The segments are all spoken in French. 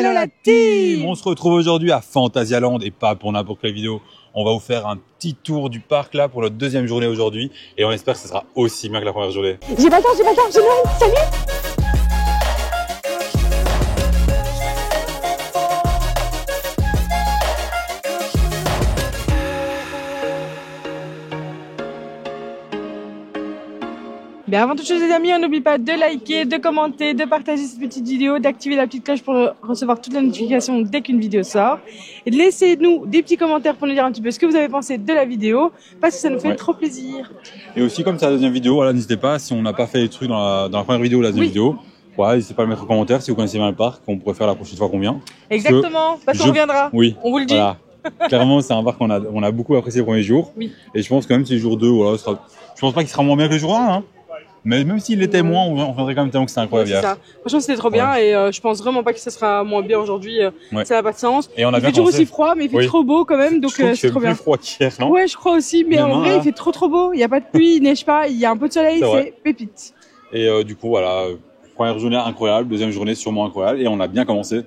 Hello la team! On se retrouve aujourd'hui à Phantasialand et pas pour n'importe quelle vidéo. On va vous faire un petit tour du parc là pour notre deuxième journée aujourd'hui et on espère que ce sera aussi bien que la première journée. J'ai pas le temps, j'ai Noël, salut! Bien, avant toute chose les amis, on n'oublie pas de liker, de commenter, de partager cette petite vidéo, d'activer la petite cloche pour recevoir toutes les notifications dès qu'une vidéo sort et de laisser nous des petits commentaires pour nous dire un petit peu ce que vous avez pensé de la vidéo parce que ça nous fait trop plaisir. Et aussi comme c'est la deuxième vidéo, voilà, n'hésitez pas, si on n'a pas fait les trucs dans la première vidéo ou la deuxième vidéo, voilà, n'hésitez pas à le mettre en commentaire si vous connaissez bien le parc, qu'on pourrait faire la prochaine fois qu'on vient. Exactement, parce qu'on reviendra, oui, on vous le dit. Voilà. Clairement, c'est un parc qu'on a beaucoup apprécié le premier jour. Oui. Et je pense que même si le jour 2, voilà, je pense pas qu'il sera moins bien que le jour 1, hein. Mais même s'il l'était moins, on reviendrait quand même tellement que c'est incroyable. C'est ça. Franchement, c'était trop bien et je pense vraiment pas que ça sera moins bien aujourd'hui. Ça n'a pas de sens. Et on a il fait toujours aussi froid, mais il fait trop beau quand même, donc c'est trop bien. Il fait plus froid qu'hier, non? Ouais, je crois aussi, mais en vrai, il fait trop beau. Il n'y a pas de pluie, il neige pas, il y a un peu de soleil, c'est pépite. Et du coup, voilà, première journée incroyable, deuxième journée sûrement incroyable et on a bien commencé.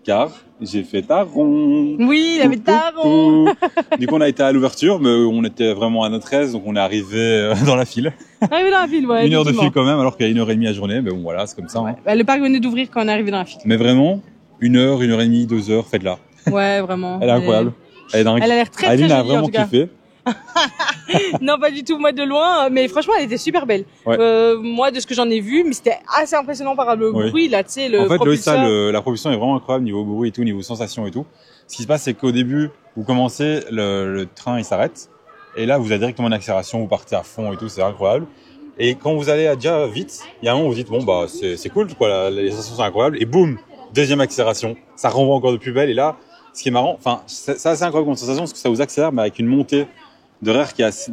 Car j'ai fait taron. Oui, il avait taron. Du coup, on a été à l'ouverture, mais on était vraiment à notre aise, donc on est arrivé dans la file. Arrivé dans la file, ouais. Une heure de file quand même, alors qu'il y a 1h30 à journée, mais bon, voilà, c'est comme ça. Ouais. Hein. Bah, le parc venait d'ouvrir quand on est arrivé dans la file. Mais vraiment, 1h, 1h30, 2h, faites-la. Ouais, vraiment. Elle est incroyable. Elle est dingue. Elle a l'air très Aline jolie, a vraiment kiffé. Non, pas du tout, moi de loin, mais franchement, elle était super belle. Ouais. Moi, de ce que j'en ai vu, mais c'était assez impressionnant par le bruit, là, tu sais, le propulseur. En fait, la propulsion est vraiment incroyable niveau bruit et tout, niveau sensation et tout. Ce qui se passe, c'est qu'au début, vous commencez, le train, il s'arrête. Et là, vous avez directement une accélération, vous partez à fond et tout, c'est incroyable. Et quand vous allez déjà vite, il y a un moment où vous dites, bon, bah, c'est cool, quoi, les sensations sont incroyables. Et boum, deuxième accélération. Ça renvoie encore de plus belle. Et là, ce qui est marrant, enfin, c'est assez incroyable comme sensation, parce que ça vous accélère, mais avec une montée de RER qui est je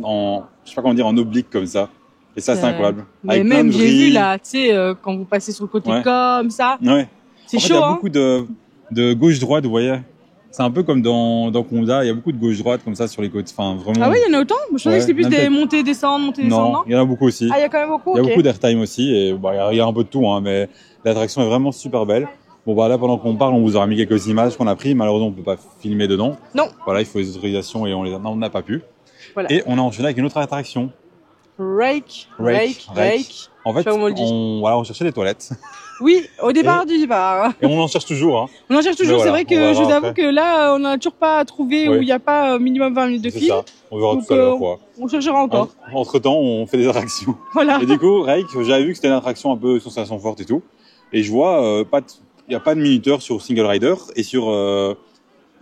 sais pas comment dire, en oblique comme ça. Et ça, c'est incroyable. Mais avec même, j'ai vu là, tu sais, quand vous passez sur le côté comme ça. Ouais. C'est chaud, il y a beaucoup de gauche-droite, vous voyez. C'est un peu comme dans Conda, il y a beaucoup de gauche-droite comme ça sur les côtes. Enfin, vraiment. Ah oui, il y en a autant? Je pensais que c'était plus des montées, descendre, montées, descendre, non? Il y en a beaucoup aussi. Ah, il y a quand même beaucoup? Il y a beaucoup d'airtime aussi, et bah, il y a un peu de tout, hein, mais l'attraction est vraiment super belle. Bon, bah là, pendant qu'on parle, on vous aura mis quelques images qu'on a prises. Malheureusement, on peut pas filmer dedans. Non. Voilà, il faut les autorisations et on n'a pas pu. Voilà. Et on a enchaîné avec une autre attraction. Rake. En fait, on cherchait des toilettes. Oui, au départ du départ. Et on en cherche toujours. Hein. On en cherche toujours. C'est vrai que je vous avoue que là, on n'a toujours pas trouvé où il n'y a pas minimum 20 minutes de file. Ça. On verra tout à l'heure, quoi. On cherchera encore. Entre temps, on fait des attractions. Voilà. Et du coup, Rake, j'avais vu que c'était une attraction un peu sensation forte et tout. Et je vois, il n'y a pas de minuteur sur Single Rider et sur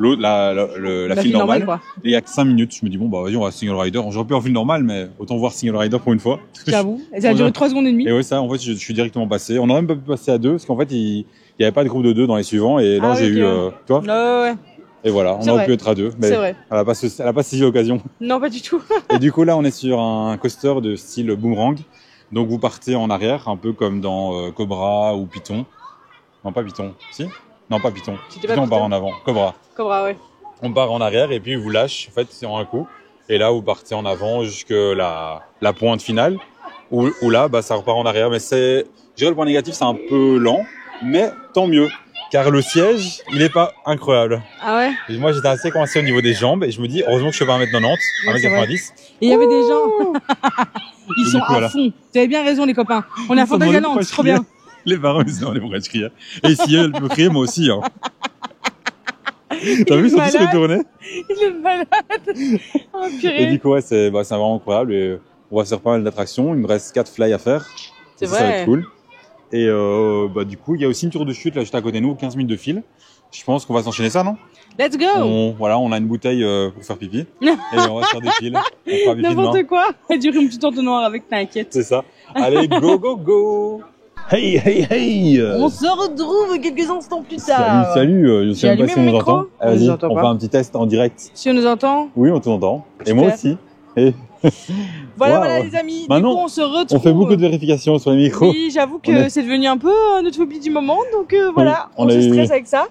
la file normale. Et il y a que 5 minutes. Je me dis, bon, bah, vas-y, on va Single Rider. J'aurais pu en file normale, mais autant voir Single Rider pour une fois. J'avoue. Et ça a duré 3 secondes et demie. Et ouais, ça, en fait, je suis directement passé. On n'aurait même pas pu passer à 2, parce qu'en fait, il n'y avait pas de groupe de 2 dans les suivants. Et là, j'ai eu, toi. Ouais. Et voilà, on aurait pu être à 2. Mais vrai. Elle n'a pas saisi l'occasion. Non, pas du tout. Et du coup, là, on est sur un coaster de style boomerang. Donc, vous partez en arrière, un peu comme dans Cobra ou Python. Non, pas Python. Si? Non, pas Python. Python, on part en avant. Cobra, ouais. On part en arrière et puis vous lâche, en fait, c'est en un coup. Et là, vous partez en avant jusqu'à la pointe finale. Où là, bah, ça repart en arrière. Mais je dirais le point négatif, c'est un peu lent. Mais tant mieux. Car le siège, il est pas incroyable. Ah ouais? Et moi, j'étais assez coincé au niveau des jambes. Et je me dis, heureusement que je fais pas 1m90, 1m90. Et il y avait des gens. Ils sont à fond. Vous avez bien raison, les copains. On est à Phantasialand, c'est trop bien. Les parents, ils se demandent pourquoi je criais. Et si elle peut crier, moi aussi. Hein. T'as vu, ils sont tous retournés? Il est malade. Oh, purée. Et du coup, ouais, c'est vraiment incroyable. Et on va faire pas mal d'attractions. Il me reste 4 fly à faire. C'est vrai. Ça va être cool. Et bah, du coup, il y a aussi une tour de chute là juste à côté de nous, 15 minutes de fil. Je pense qu'on va s'enchaîner ça, non? Let's go! On a une bouteille pour faire pipi. Et on va faire des fils. N'importe quoi. Et du un petit entonnoir avec, t'inquiète. C'est ça. Allez, go, go, go! Hey! On se retrouve quelques instants plus tard. Salut, je sais même pas si on nous entend. Vas-y, on fait un petit test en direct. Si on nous entend? Oui, on t'entend. Et moi aussi. Et... Voilà les amis, maintenant, du coup on se retrouve. On fait beaucoup de vérifications sur les micros. Oui, j'avoue que c'est devenu un peu notre phobie du moment, donc voilà, on se stresse avec ça.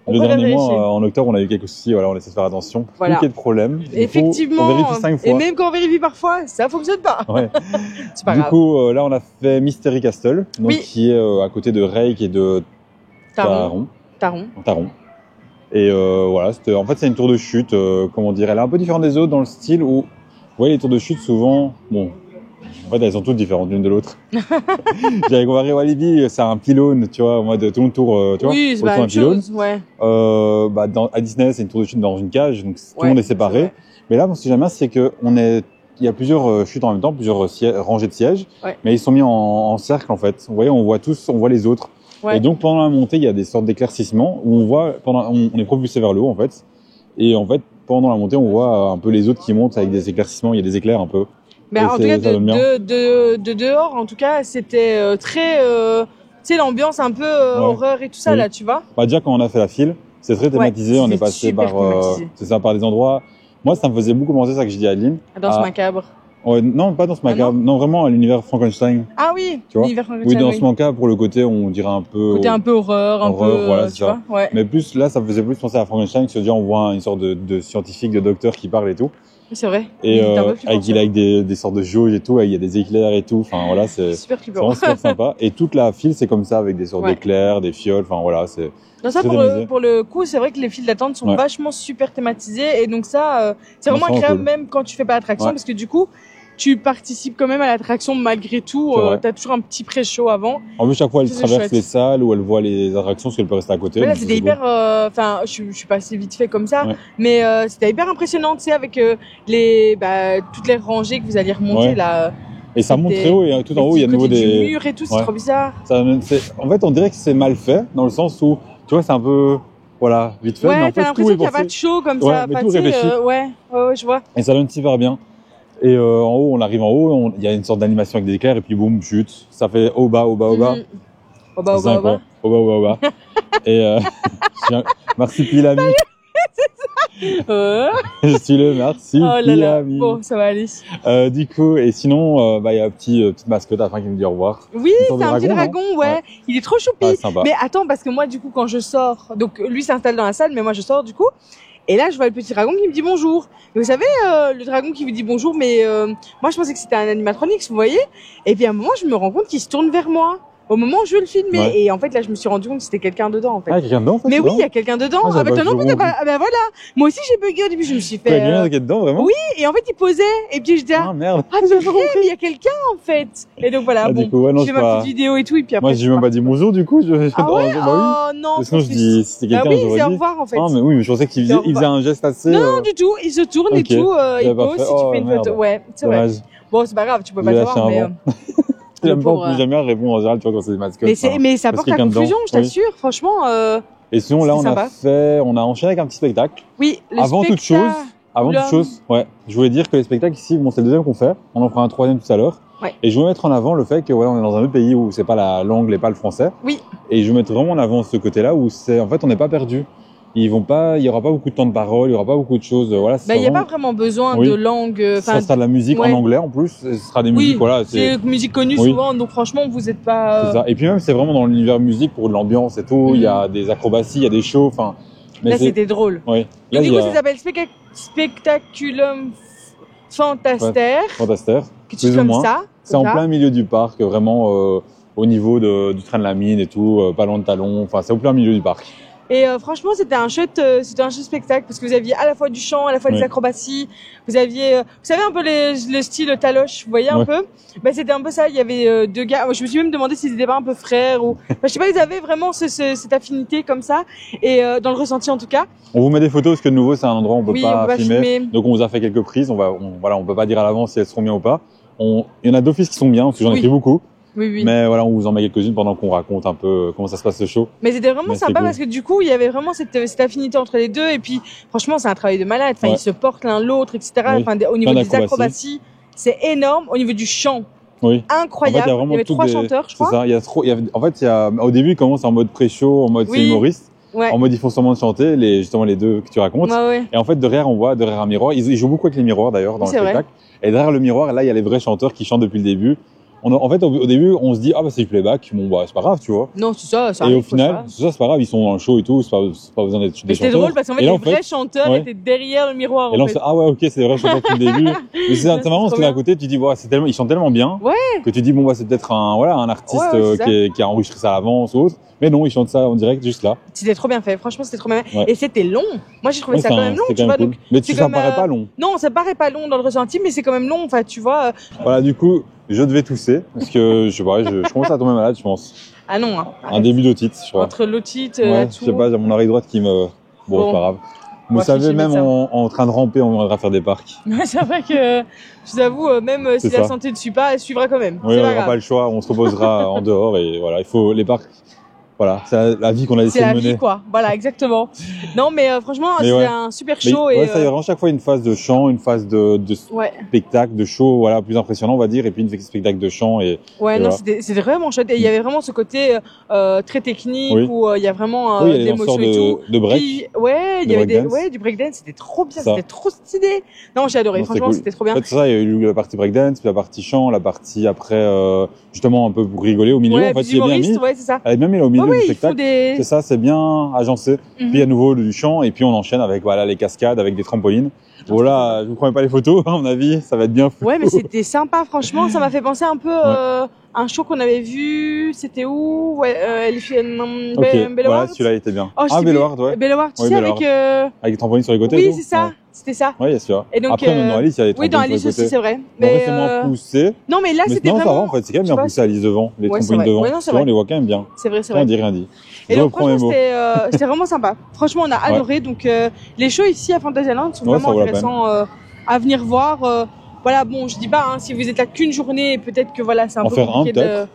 Le dernier mois, en octobre, on a eu quelques soucis, voilà, on essaie de faire attention. Voilà. Plus qu'il y ait de problème. Effectivement. On vérifie 5 fois. Et même quand on vérifie parfois, ça fonctionne pas. Ouais. C'est pas grave. Du coup, là, on a fait Mystery Castle, donc qui est à côté de Rake et de Taron. Taron. Taron. Et voilà, en fait, c'est une tour de chute, comment dire, elle est un peu différente des autres dans le style où, vous voyez, les tours de chute, souvent, bon, en fait, elles sont toutes différentes l'une de l'autre. J'avais comparé Walibi, c'est un pylône, tu vois, en mode tout le tour, tu vois, Oui, c'est pas la même chose, ouais. À Disney, c'est une tour de chute dans une cage, donc tout Ouais, le monde est c'est séparé. vrai. Mais là, ce que j'aime bien, c'est que il y a plusieurs chutes en même temps, plusieurs rangées de sièges, Ouais. mais ils sont mis en cercle, en fait. Vous voyez, on voit les autres. Ouais. Et donc, pendant la montée, il y a des sortes d'éclaircissements où on est propulsé vers le haut, en fait. Et en fait, pendant la montée, on voit un peu les autres qui montent avec des éclaircissements, il y a des éclairs un peu. Mais Et en tout cas, ça donne bien. de dehors, en tout cas, c'était très, tu sais, l'ambiance un peu Ouais. horreur et tout ça, Oui. là, tu vois. Bah, déjà, quand on a fait la file, c'est très thématisé, on c'est est passé super par, thématisé. c'est ça, par des endroits. Moi, ça me faisait beaucoup penser, ça que je dis à Adeline. Danse macabre. Ouais, non, pas dans ce Ah, macabre, non, vraiment à l'univers Frankenstein. Ah oui, Tu vois. l'univers Oui, Frankenstein, dans oui. ce macabre, pour le côté, on dirait un peu. Côté un peu horreur, voilà, c'est tu ça. vois, ouais. Mais plus, là, ça me faisait plus penser à Frankenstein, parce que déjà, on voit une sorte de scientifique, de docteur qui parle et tout. C'est vrai. Et, Il est un peu plus conscient. avec des sortes de jauges et tout, il y a des éclairs et tout. Enfin, voilà, c'est Super c'est flippant. vraiment super sympa. Et toute la file, c'est comme ça, avec des sortes Ouais. d'éclairs, des fioles, enfin, voilà, c'est. Non, ça, très pour amusé. pour le coup, c'est vrai que les files d'attente sont Ouais. vachement super thématisées. Et donc ça, c'est Non, vraiment c'est agréable cool. même quand tu fais pas l'attraction. Ouais. Parce que du coup, tu participes quand même à l'attraction malgré tout. C'est vrai. T'as toujours un petit pré-show avant. En plus, chaque fois, elle C'est traverse chouette. les salles où elle voit les attractions, parce qu'elle peut rester à côté. Mais là, donc c'était c'est hyper... Enfin, je suis passée vite fait comme ça. Ouais. Mais c'était hyper impressionnant, tu sais, avec toutes les rangées que vous alliez remonter, Ouais. là. cool. Et ça monte C'était- très haut, et tout en haut, il y a de nouveau du des. mur et tout, c'est Ouais. trop bizarre. En fait, on dirait que c'est mal fait, dans le sens où, tu vois, c'est un peu, voilà, vite fait, mais en Ouais, fait, t'as tout l'impression est qu'il n'y a pas pensé. de show comme Ouais, ça. mais Enfin, tout tu sais, réfléchi. ouais, je vois. Et ça donne super bien. Et en haut, on arrive en haut, il y a une sorte d'animation avec des éclairs, et puis boum, chute. Ça fait haut, bas, haut, bas, haut, bas. Mhm. Au bas, au C'est bas, au bas. incroyable. Haut, bas, haut, bas, haut, bas. Et merci Pilami. Je suis le merci Oh là là. Pilami. Bon, ça va aller. Du coup, et sinon, il y a petite mascotte à la fin qui me dit au revoir. Oui, Une sorte c'est de un petit dragon, dragon, non ouais. Ouais. Il est trop choupi. Ah, sympa. Mais attends, parce que moi, du coup, quand je sors, donc lui s'installe dans la salle, mais moi, je sors, du coup. Et là, je vois le petit dragon qui me dit bonjour. Mais vous savez, le dragon qui vous dit bonjour, mais moi, je pensais que c'était un animatronique, vous voyez. Et puis, à un moment, je me rends compte qu'il se tourne vers moi. Au moment où je veux le filmer. Ouais. Et en fait, là, je me suis rendu compte que c'était quelqu'un dedans, en fait. Ah, quelqu'un dedans, en fait. Mais oui, dedans il y a quelqu'un dedans. Ah, Ah, j'avais bah, pas toi non vu plus, t'as non pas... Ah, bah, voilà. Moi aussi, j'ai bugué au début, je me suis Il y a fait... quelqu'un qui est dedans, vraiment Oui, et en fait, il posait. Et puis, je disais, Ah, merde. ah, tu mais il y a quelqu'un, en fait. Et donc, voilà, Ah, bon. du coup, ouais, non, je fais c'est ma pas- petite vidéo et tout, et puis après... Moi, j'ai même pas dit bonjour, du coup. Ah ouais? Bah Oh, non. oui. Sinon, je parce que dis, si c'était Bah quelqu'un, oui, c'est j'aurais au dit. revoir, en fait. Ah, mais oui, mais je pensais qu'il C'est au faisait un geste assez. Non, du tout. Il se tourne et Ok. tout. Il J'avais pas pose fait. si tu Oh, fais une merde. photo. Ouais, c'est vrai. Dommage. Bon, c'est pas grave, tu peux pas J'ai le lâché voir, un mais... vent. J'aime pas, pauvre, jamais répondre en général, tu vois, quand c'est des mascottes. Mais, enfin, mais ça parce porte à quelqu'un dedans. confusion, je Oui. t'assure. Franchement, Et sinon, là, C'était on a enchaîné avec un petit spectacle. oui, le Avant toute chose, Oula. ouais, je voulais dire que les spectacles ici, bon, c'est le deuxième qu'on fait. On en fera un troisième tout à l'heure. Ouais. Et je veux mettre en avant le fait que, ouais, on est dans un autre pays où c'est pas l'anglais et pas le français. Oui. Et je veux mettre vraiment en avant ce côté-là où en fait, on n'est pas perdu. Il y aura pas beaucoup de temps de parole, il y aura pas beaucoup de choses, voilà. Bah, il n'y a pas vraiment besoin Oui. de langue. Ça sera de la musique ouais. en anglais en plus. Ce sera des Oui, musiques, voilà. c'est musique connue Oui. souvent, donc franchement, vous n'êtes pas. C'est ça. Et puis même, c'est vraiment dans l'univers musique pour de l'ambiance et tout. Il y a des acrobaties, il y a des shows, enfin. Mais Là, c'était drôle. Oui. Et Là, du il coup, y a ça s'appelle Spectaculum Fantaster, Fantaster. quelque chose plus ou comme moins. ça. C'est en ça. plein milieu du parc, vraiment au niveau du train de la mine et tout, pas loin de Talon. Enfin, c'est au plein milieu du parc. Et franchement, c'était un chouette spectacle parce que vous aviez à la fois du chant, à la fois des Oui. acrobaties. Vous aviez, vous savez un peu le style taloche, vous voyez un Ouais. peu. Bah c'était un peu ça. Il y avait deux gars. Moi, je me suis même demandé s'ils étaient pas un peu frères ou. Enfin, je sais pas. Ils avaient vraiment cette affinité comme ça et dans le ressenti en tout cas. On vous met des photos parce que de nouveau, c'est un endroit où on peut Oui, pas on peut pas filmer. filmer. Donc, on vous a fait quelques prises. Voilà, on peut pas dire à l'avance si elles seront bien ou pas. Il y en a d'office qui sont bien parce que j'en ai Oui. pris beaucoup. Oui, oui. Mais voilà, on vous en met quelques-unes pendant qu'on raconte un peu comment ça se passe ce show. Mais c'était vraiment Mais sympa c'était cool. parce que du coup, il y avait vraiment cette affinité entre les deux. Et puis, franchement, c'est un travail de malade. Enfin, Ouais. ils se portent l'un l'autre, etc. Oui. Enfin, au niveau des d'acrobaties. acrobaties, c'est énorme. Au niveau du chant, Oui. incroyable. En fait, il y a vraiment il y avait toutes 3 des- chanteurs, je C'est crois. ça. En fait, au début, il commence en mode pré-show, en mode Oui. c'est humoriste. Ouais. En mode ils font seulement de chanter, justement les deux que tu racontes. Ouais, ouais. Et en fait, derrière un miroir. Ils jouent beaucoup avec les miroirs d'ailleurs dans le C'est vrai. spectacle. Et derrière le miroir, là, il y a les vrais chanteurs qui chantent depuis le début. En fait, au début, on se dit, ah bah c'est du playback, bon bah c'est pas grave, tu vois. Non, c'est ça, ça Et arrive, au final, c'est pas grave, ils sont dans le show et tout, c'est pas besoin d'être des mais c'était chanteurs. drôle parce qu'en fait, Et là, les vrais chanteurs étaient derrière le miroir. Et là, on se dit, ah ouais, ok, c'est des vrais chanteurs depuis le début. Mais c'est marrant parce que d'un côté, tu dis, ouais, ils chantent tellement bien que tu dis, bon bah c'est peut-être un artiste qui a enregistré ça à l'avance ou autre. Mais non, ils chantent ça en direct juste là. C'était trop bien fait, franchement, c'était trop bien fait. Et c'était long. Moi, j'ai trouvé ça quand même long, tu vois. Donc, mais ça paraît pas long. Non, ça paraît pas long dans le ressenti, mais c'est quand même long, enfin, tu vois. Voilà, du coup, je devais tousser parce que je sais pas, je commence à tomber malade, je pense. Ah non, un début d'otite, je crois. Entre l'otite, je sais pas, j'ai mon oreille droite qui me. Bon, c'est pas grave. Vous savez, même en train de ramper, on viendra faire des parcs. C'est vrai que, je vous avoue, même si la santé ne suit pas, elle suivra quand même. Oui, on n'aura pas le choix, on se reposera en dehors et voilà, il faut les parcs. Voilà, c'est la vie qu'on a décidé de mener. C'est la vie, quoi. Voilà, exactement. Non, mais franchement, c'était un super show. Ouais, ça y a vraiment chaque fois une phase de chant, une phase de spectacle, de show, voilà, plus impressionnant, on va dire, et puis une spectacle de chant et. Ouais, non, c'était vraiment chouette. Et il y avait vraiment ce côté très technique où il y a vraiment de l'émotion et tout. De break. Puis, il y avait du breakdance. C'était trop bien, c'était trop stylé. Non, j'ai adoré. Franchement, c'était trop bien. En fait, ça, il y a eu la partie breakdance, puis la partie chant, la partie après, justement un peu pour rigoler au milieu. En fait, il est bien mis. Ouais, c'est ça. Elle est bien mis au milieu du spectacle. C'est ça, c'est bien agencé. Puis à nouveau du chant et puis on enchaîne avec les cascades, avec des trampolines. Voilà, je vous promets pas les photos, à mon avis, ça va être bien fou. Ouais, mais c'était sympa, franchement, ça m'a fait penser un peu un show qu'on avait vu, c'était où Voilà, celui-là était bien. Belloward, ouais. Belloward, tu sais, avec des trampolines sur les côtés. Oui, c'est ça. C'était ça. Oui, bien sûr. Et donc, après, même dans Alice, il y a des trampolines. Oui, dans Alice aussi, c'est vrai. Mais c'est moins poussé. Non, mais là, c'était vraiment. Non, ça va, en fait, c'est quand même bien poussé à Alice devant. Les trampolines devant. On les voit quand même bien. C'est vrai, c'est vrai. On dit rien dit. Et donc, franchement, c'était vraiment sympa. Franchement, on a adoré. Donc, les shows ici à Fantasyland sont vraiment intéressants à venir voir. Voilà, bon, je dis pas, si vous êtes là qu'une journée, peut-être que voilà, c'est un peu compliqué de.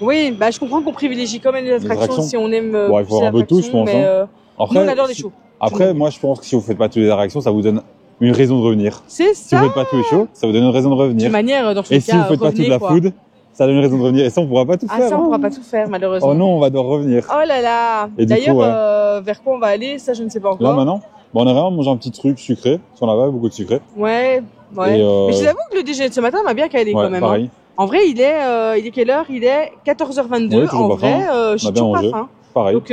Oui, bah, je comprends qu'on privilégie quand même les attractions si on aime. Bon, il faut avoir un peu tout, je pense. Nous, on adore les shows. Après, moi, je pense que si vous faites pas toutes les attractions, ça vous donne une raison de revenir. C'est ça. Si vous faites pas tous les shows, ça vous donne une raison de revenir. De manière, dans tous les cas, et si vous faites pas toute la food, ça donne une raison de revenir. Et ça, on pourra pas tout faire. Ça, on pourra pas tout faire, malheureusement. Oh non, on va devoir revenir. Oh là là. D'ailleurs, vers quoi on va aller, ça, je ne sais pas encore. Là, maintenant, on aimerait manger un petit truc sucré, si on avait beaucoup de sucré. Ouais. Mais je vous avoue que le déjeuner de ce matin m'a bien calé quand même. Pareil. En vrai, il est quelle heure? Il est 14h22. En vrai, j'ai toujours pas faim. Pareil. Donc,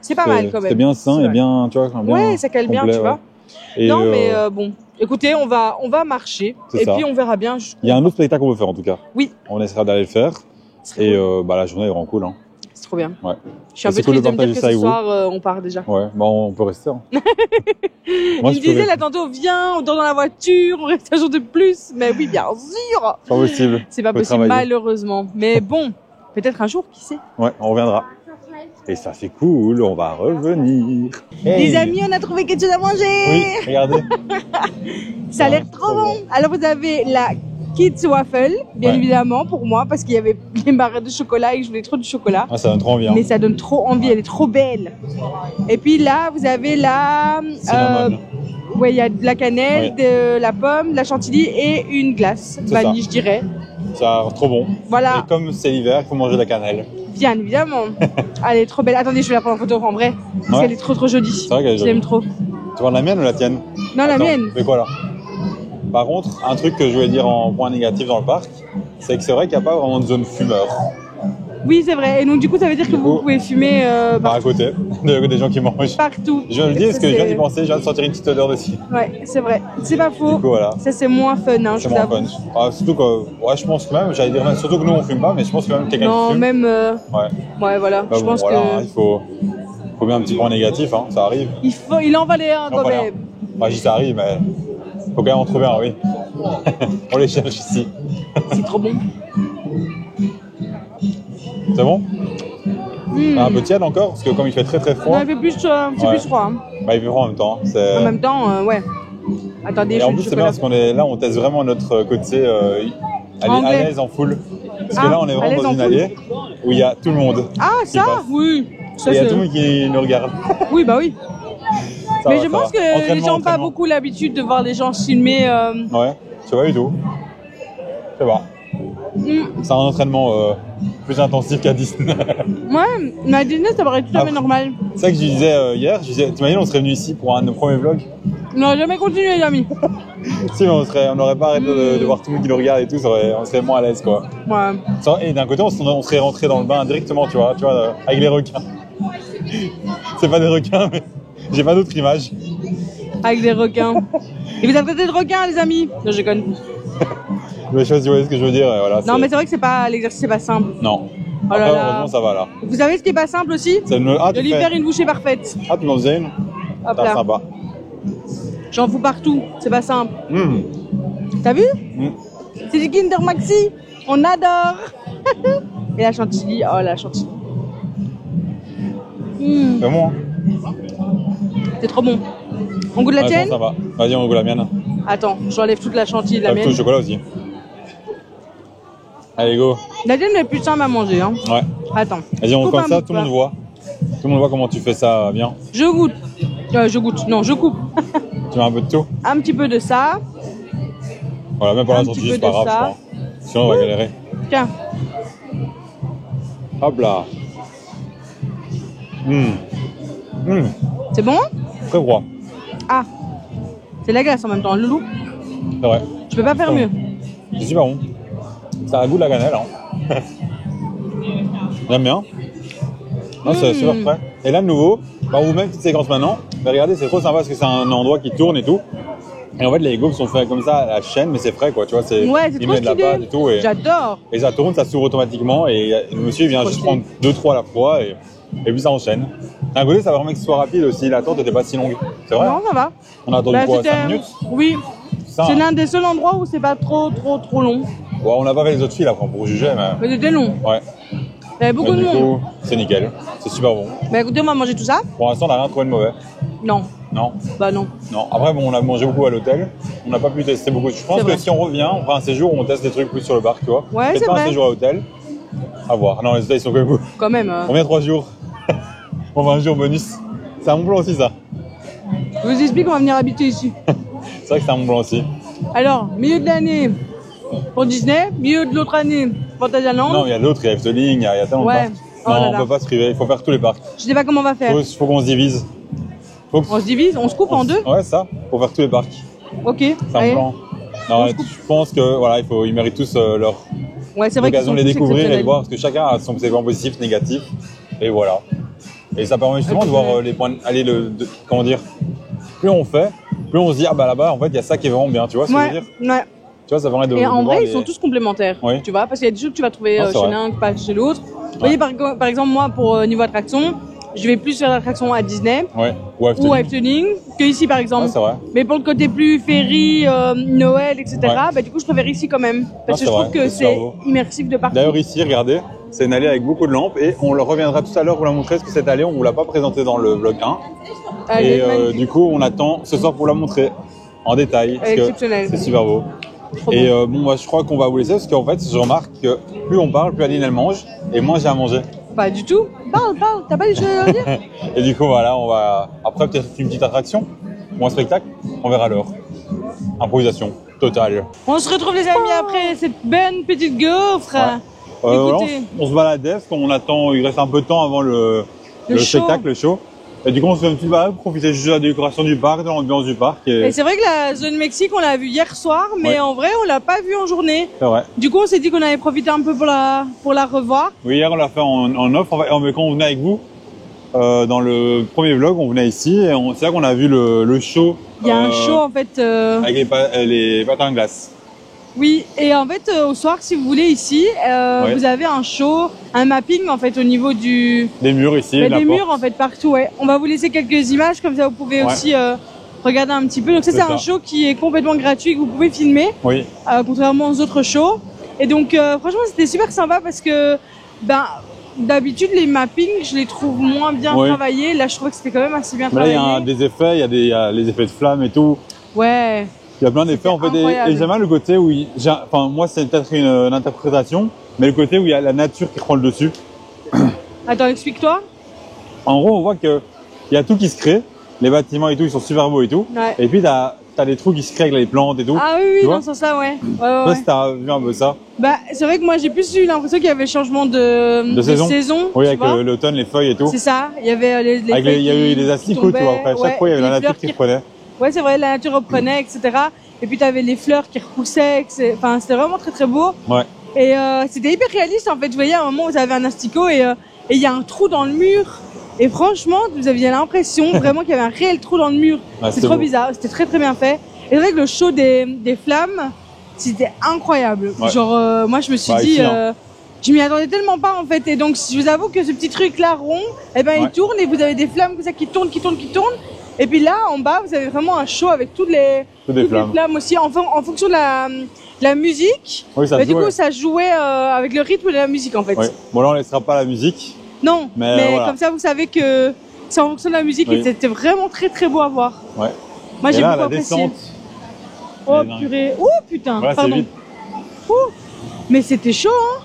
c'est pas mal quand même. C'est bien sain et bien, tu vois, bien. Ouais, ça cale bien, tu vois. Non, mais bon. Écoutez, on va marcher. Et puis, on verra bien. Il y a un autre spectacle qu'on veut faire, en tout cas. Oui. On essaiera d'aller le faire. Et la journée est vraiment cool, hein. C'est trop bien. Ouais. Je suis un peu triste de me dire que ce soir, on part déjà. Ouais, on peut rester. Hein. Moi, il me disait là tantôt, viens, on dort dans la voiture, on reste un jour de plus. Mais oui, bien sûr. Pas possible. C'est pas possible, malheureusement. Mais bon, peut-être un jour, qui sait. Ouais, on reviendra. Et ça c'est cool, on va revenir. Les amis, on a trouvé quelque chose à manger. Oui, regardez. Ça a l'air trop bon. Alors vous avez la Kids Waffle, bien évidemment, pour moi, parce qu'il y avait les barrettes de chocolat et que je voulais trop du chocolat. Ah, ça donne trop envie. Hein. Mais ça donne trop envie, elle est trop belle. Et puis là, vous avez la... il y a de la cannelle, de la pomme, de la chantilly et une glace, vanille, je dirais. Ça a l'air trop bon. Voilà. Et comme c'est l'hiver, il faut manger de la cannelle. Bien évidemment. Elle est trop belle. Attendez, je vais la prendre en photo en vrai. Parce qu'elle est trop jolie. C'est vrai qu'elle est jolie. Je l'aime trop. Tu vois la mienne ou la tienne? Non, la mienne. Mais quoi là? Par contre, un truc que je voulais dire en point négatif dans le parc, c'est que c'est vrai qu'il n'y a pas vraiment de zone fumeur. Oui, c'est vrai. Et donc, du coup, ça veut dire que vous pouvez fumer à côté, des gens qui mangent. Partout. Je le dis parce que je viens d'y penser, je viens de sentir une petite odeur dessus. Ouais, c'est vrai. C'est pas faux. Du coup, voilà. Ça, c'est moins fun, hein, c'est moins fun. Surtout que, je pense que même, j'allais dire même, surtout que nous, on fume pas, mais je pense que même quelqu'un qui fume. Non, même. Ouais, voilà. Bah, je pense voilà, que. Il faut bien un petit point négatif, hein, ça arrive. Il en valait un quand même. Moi, je dis ça arrive, mais faut quand même en trouver un, oui. On les cherche ici. C'est trop bon. C'est bon? Un peu tiède encore, parce que comme il fait très très froid. Non, il fait plus froid. Hein. Bah, il fait froid en même temps. En même temps, ouais. Attendez, et en plus, c'est bien parce qu'on est là, on teste vraiment notre côté à l'aise en foule. Parce que là, on est vraiment dans une allée où il y a tout le monde. Ah, ça? Oui. Et il y a tout le monde qui nous regarde. Oui, bah oui. Mais je pense que les gens n'ont pas beaucoup l'habitude de voir les gens filmer. Ouais, je sais pas du tout. Je sais pas. C'est un entraînement plus intensif qu'à Disney. Ouais, mais à Disney, ça paraît tout à fait normal. C'est ça que je disais hier. Je disais, t'imagines, on serait venu ici pour un de nos premiers vlogs. On n'aurait jamais continué, les amis. Si, mais on n'aurait pas arrêté de voir tout le monde qui nous regarde et tout. On serait moins à l'aise, quoi. Ouais. Et d'un côté, on serait rentré dans le bain directement, tu vois, avec les requins. C'est pas des requins, mais j'ai pas d'autre image. Avec des requins. Et vous avez traité de requins, les amis? Non, je déconne. Mais je sais pas si vous voyez ce que je veux dire. Voilà, non, mais c'est vrai que l'exercice, c'est pas simple. Non. Oh là après, là. heureusement, ça va là. Vous savez ce qui est pas simple aussi? De lui faire une bouchée parfaite. Ah, tu m'en faisais une? Hop C'est là. sympa. J'en fous partout, c'est pas simple. Mmh. T'as vu? Mmh. C'est du Kinder Maxi, on adore. Et la chantilly, oh la chantilly. Mmh. C'est bon, hein? C'est trop bon. On goûte la tienne? Ça va. Vas-y, on goûte la mienne. Attends, j'enlève toute la chantilly de la mienne. Tout le chocolat aussi. Allez, go. La tienne est plus simple à manger, hein. Ouais. Attends. Vas-y, on coupe comme un ça, bout, tout le monde voit. Tout le monde voit comment tu fais ça bien. Je goûte. Non, je coupe. Tu mets un peu de tout. Un petit peu de ça. Voilà, même pour la Un chantilly, petit c'est peu pas de grave, je ça. crois. Sinon, on va galérer. Tiens. Hop là. C'est bon? Très froid. Ah. C'est la glace en même temps, loulou. C'est vrai. Je peux pas faire mieux. C'est super bon. Ça a le goût de la cannelle, hein. J'aime bien. Non, c'est super frais. Et là, de nouveau, on vous met une petite séquence maintenant. Mais regardez, c'est trop sympa parce que c'est un endroit qui tourne et tout. Et en fait, les gaufres sont faits comme ça à la chaîne, mais c'est frais, quoi. Tu vois, Ouais, c'est ils trop mettent de la stylé. pâte et tout. J'adore. Et ça tourne, ça s'ouvre automatiquement. Et le monsieur, il vient juste prendre 2-3 à la fois. Et puis, ça enchaîne. D'un côté, ça permet que ce soit rapide aussi. L'attente n'était pas si longue. C'est vrai? Non, ça va. On a attendu quoi, 5 minutes? Oui. Ça, C'est hein. l'un des seuls endroits où c'est pas trop long. Bon, on n'a pas fait les autres filles après pour juger, mais. Mais c'était long. Ouais. Il y avait beaucoup Mais de du monde. coup, c'est nickel. C'est super bon. Bah écoutez, on va manger tout ça. Pour l'instant, on n'a rien trouvé de mauvais. Non. Non. Bah non. Non. Après, bon, on a mangé beaucoup à l'hôtel. On n'a pas pu tester beaucoup. Je pense C'est que vrai. si on revient, on fera un séjour où on teste des trucs plus sur le parc, tu vois. Ouais, Peut-être c'est pas vrai. un séjour à l'hôtel. À voir. Non, les hôtels, ils sont comme vous. Quand même. On vient 3 jours. On va un jour bonus. C'est un bon plan aussi, ça. Je vous explique, on va venir habiter ici. C'est vrai que c'est un bon plan aussi. Alors, milieu de l'année pour Disney, milieu de l'autre année Fantasyland. Non, il y a d'autres, il y a Efteling, il y a tellement de Ouais. parcs. Oh Non, là on là. peut pas se priver. Il faut faire tous les parcs. Je sais pas comment on va faire. Faut qu'on se divise. On se divise, on se coupe en deux. Ouais, ça. Faut faire tous les parcs. Ok. C'est un Allez. plan. Non, je pense que voilà, ils méritent tous leur Ouais, c'est vrai qu'ils l'occasion sont de les tous découvrir et de exceptionnels. voir parce que chacun a son points positifs, négatifs. Et voilà. Et ça permet justement de voir les points. Comment dire. Plus on fait, plus on se dit ah bah là-bas en fait il y a ça qui est vraiment bien. Tu vois ce que je veux Ouais, dire? ouais. Tu vois, ça permet de. Et en de voir vrai, les- ils sont tous complémentaires. Oui. Tu vois, parce qu'il y a des choses que tu vas trouver Ah, c'est chez vrai. l'un, pas chez l'autre. Vous voyez, par exemple, moi, pour niveau attraction, je vais plus faire l'attraction à Disney Ouais. Ou à ou à Efteling que ici, par exemple. Ah, c'est vrai. Mais pour le côté plus ferry, Noël, etc., Ouais. bah, du coup, je préfère ici quand même. Parce Ah, que je c'est trouve vrai, que c'est super c'est beau. immersif de partout. D'ailleurs ici, regardez, c'est une allée avec beaucoup de lampes et on le reviendra tout à l'heure pour la montrer parce que cette allée on vous l'a pas présentée dans le vlog 1. Elle Et est magnifique. du coup on attend ce soir pour la montrer en détail. Parce que Exceptionnelle. c'est super beau. Trop Et bon. bon, moi je crois qu'on va vous laisser parce qu'en fait je remarque que plus on parle, plus Aline elle mange et moins j'ai à manger. Pas du tout. Parle, t'as pas des choses à dire? Et du coup voilà, on va après peut-être une petite attraction ou un spectacle, on verra l'heure. Improvisation totale. On se retrouve, les amis, après cette bonne petite gaufre. Voilà, Écoutez. on se baladait parce qu'on attend, il reste un peu de temps avant le Le show. spectacle, le show. Et du coup, on se fait une petite balade, profiter juste de la décoration du parc, de l'ambiance du parc. Et Et c'est vrai que la zone Mexique, on l'a vue hier soir, mais Ouais. en vrai, on l'a pas vue en journée. c'est vrai. Du coup, on s'est dit qu'on allait profiter un peu pour la revoir. Oui, hier, on l'a fait en offre. Mais quand on venait avec vous, dans le premier vlog, on venait ici et c'est là qu'on a vu le show. Il y a un show, en fait. Avec les patins de glace. Oui, et en fait, au soir, si vous voulez, ici, Ouais. vous avez un show, un mapping, en fait, au niveau des Des murs ici, de la des porte. murs, en fait, partout. Ouais. On va vous laisser quelques images, comme ça, vous pouvez Ouais. aussi regarder un petit peu. Donc ça, C'est c'est ça. un show qui est complètement gratuit, que vous pouvez filmer. Oui, Contrairement aux autres shows. Et donc, franchement, c'était super sympa parce que, ben, d'habitude, les mappings, je les trouve moins bien Ouais. travaillés. Là, je trouvais que c'était quand même assez bien mais là, il y travaillé. a des effets, il y a les effets de flammes et tout. Ouais. Il y a plein d'effets en fait. incroyable. Et j'aime bien le côté où, enfin, moi, c'est peut-être une interprétation, mais le côté où il y a la nature qui prend le dessus. Attends, explique-toi. En gros, on voit qu'il y a tout qui se crée. les bâtiments et tout, ils sont super beaux et tout. Ouais. Et puis t'as des trous qui se créent avec les plantes et tout. Ah oui, tu dans vois ce sens-là, ouais. Je sais pas si t'as vu un peu ça. Bah, c'est vrai que moi, j'ai plus eu l'impression qu'il y avait changement de saison. Oui, avec l'automne, les feuilles et tout. C'est ça. Il y avait les feuilles il y a eu des asticots, tu vois. Après, chaque fois, il y avait la nature qui reprenait. Ouais, c'est vrai, la nature reprenait, etc. Et puis, t'avais les fleurs qui repoussaient. Enfin, c'était vraiment très, très beau. Ouais. Et c'était hyper réaliste, en fait. Vous voyez, à un moment, vous avez un asticot et il y a un trou dans le mur. Et franchement, vous aviez l'impression vraiment qu'il y avait un réel trou dans le mur. Ouais, c'est trop bizarre. C'était très, très bien fait. Et c'est vrai que le show des flammes, c'était incroyable. Ouais. Genre, moi, je me suis dit, je m'y attendais tellement pas, en fait. Et donc, je vous avoue que ce petit truc-là rond, eh ben, il tourne et vous avez des flammes comme ça qui tournent. Et puis là, en bas, vous avez vraiment un show avec toutes les flammes aussi, en fonction de la musique. Oui, ça du coup, ça jouait avec le rythme de la musique, en fait. Ouais. Bon, là, on laissera pas la musique. Non, mais voilà. Comme ça, vous savez que c'est en fonction de la musique et c'était vraiment très, très beau à voir. Ouais. Moi, j'ai beaucoup la apprécié. Descente. Oh purée. Oh putain. Voilà, pardon. vite. Mais c'était chaud, hein.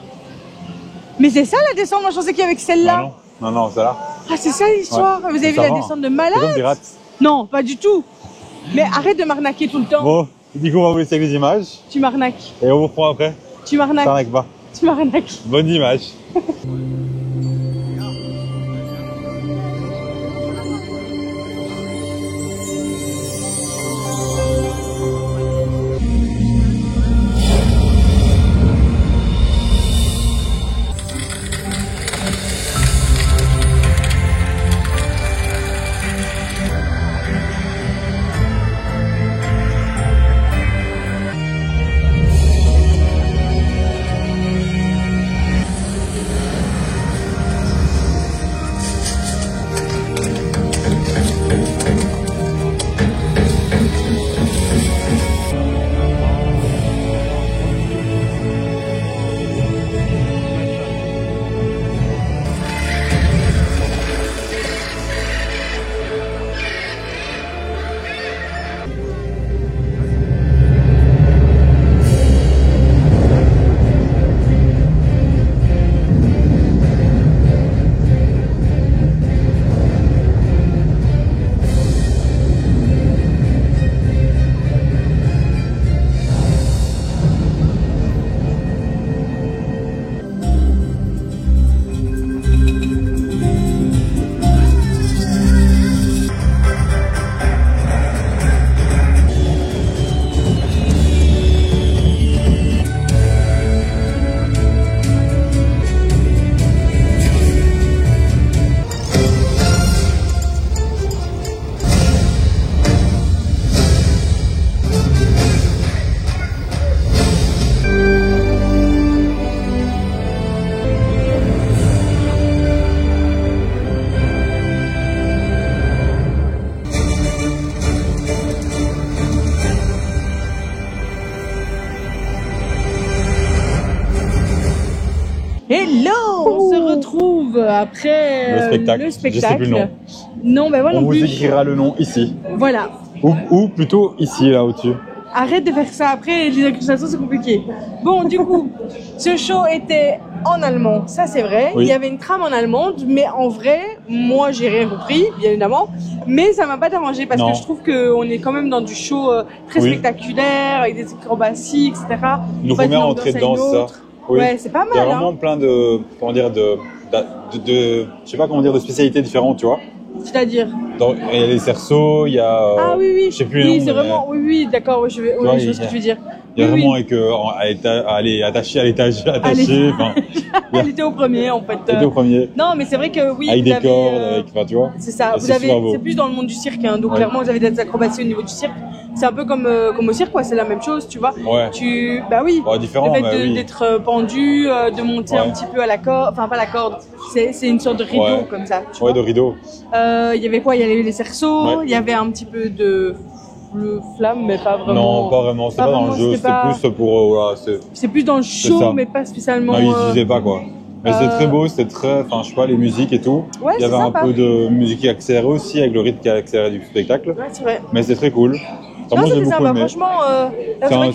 Mais c'est ça la descente. Moi, je pensais qu'il y avait que celle-là. Non, celle-là. Ah, c'est ça l'histoire. Vous avez vu la descente de malade? C'est comme Pirate. Non, pas du tout. Mais arrête de m'arnaquer tout le temps. Bon, du coup, on va vous laisser avec les images. Tu m'arnaques. Et on vous reprend après. Tu m'arnaques. T'arnaques pas. Tu m'arnaques. Bonne image. Hello, on se retrouve après le spectacle. Je sais plus le nom. Non, ben voilà. On vous écrira le nom ici. Voilà. Ou plutôt ici, là au-dessus. Arrête de faire ça, après les accusations c'est compliqué. Bon, du coup, ce show était en allemand, ça c'est vrai. Oui. Il y avait une trame en allemande, mais en vrai, moi j'ai rien compris, bien évidemment. Mais ça m'a pas dérangé parce que je trouve qu'on est quand même dans du show très spectaculaire, avec des acrobaties, etc. Il nous faut bien rentrer dedans, ça. Oui. Ouais, c'est pas mal. Il y a vraiment plein de, comment dire, je sais pas comment dire, de spécialités différentes, tu vois. C'est-à-dire il y a les cerceaux, il y a. Ah oui. Je sais plus les noms. C'est vraiment. Oui, d'accord, je vois ce que tu veux dire. Il y a vraiment avec, elle est attachée à l'étage, enfin. Elle était au premier, en fait. Elle était au premier. Non, mais c'est vrai que oui. Avec des cordes, enfin, tu vois. C'est ça. C'est plus dans le monde du cirque, hein. Donc clairement, vous avez des acrobaties au niveau du cirque. C'est un peu comme au cirque, quoi. C'est la même chose, tu vois. Ouais. Bah oui. Bon, différent, le fait d'être pendu, de monter un petit peu à la corde, enfin pas la corde. C'est une sorte de rideau comme ça. Tu vois de rideau. Il y avait quoi? Il y avait les cerceaux. Il y avait un petit peu de flamme, mais pas vraiment. Non, pas vraiment. C'est pas dans le jeu. C'était plus pour voilà. C'est plus dans le show, mais pas spécialement. Non, ils disaient pas quoi. Mais c'était très beau, c'était très, enfin je sais pas, les musiques et tout. Ouais, il y avait un peu de musique qui accélérait aussi avec le rythme qui accélérait du spectacle. Ouais, c'est vrai. Mais c'était très cool. Non, c'était sympa. Franchement, c'est vrai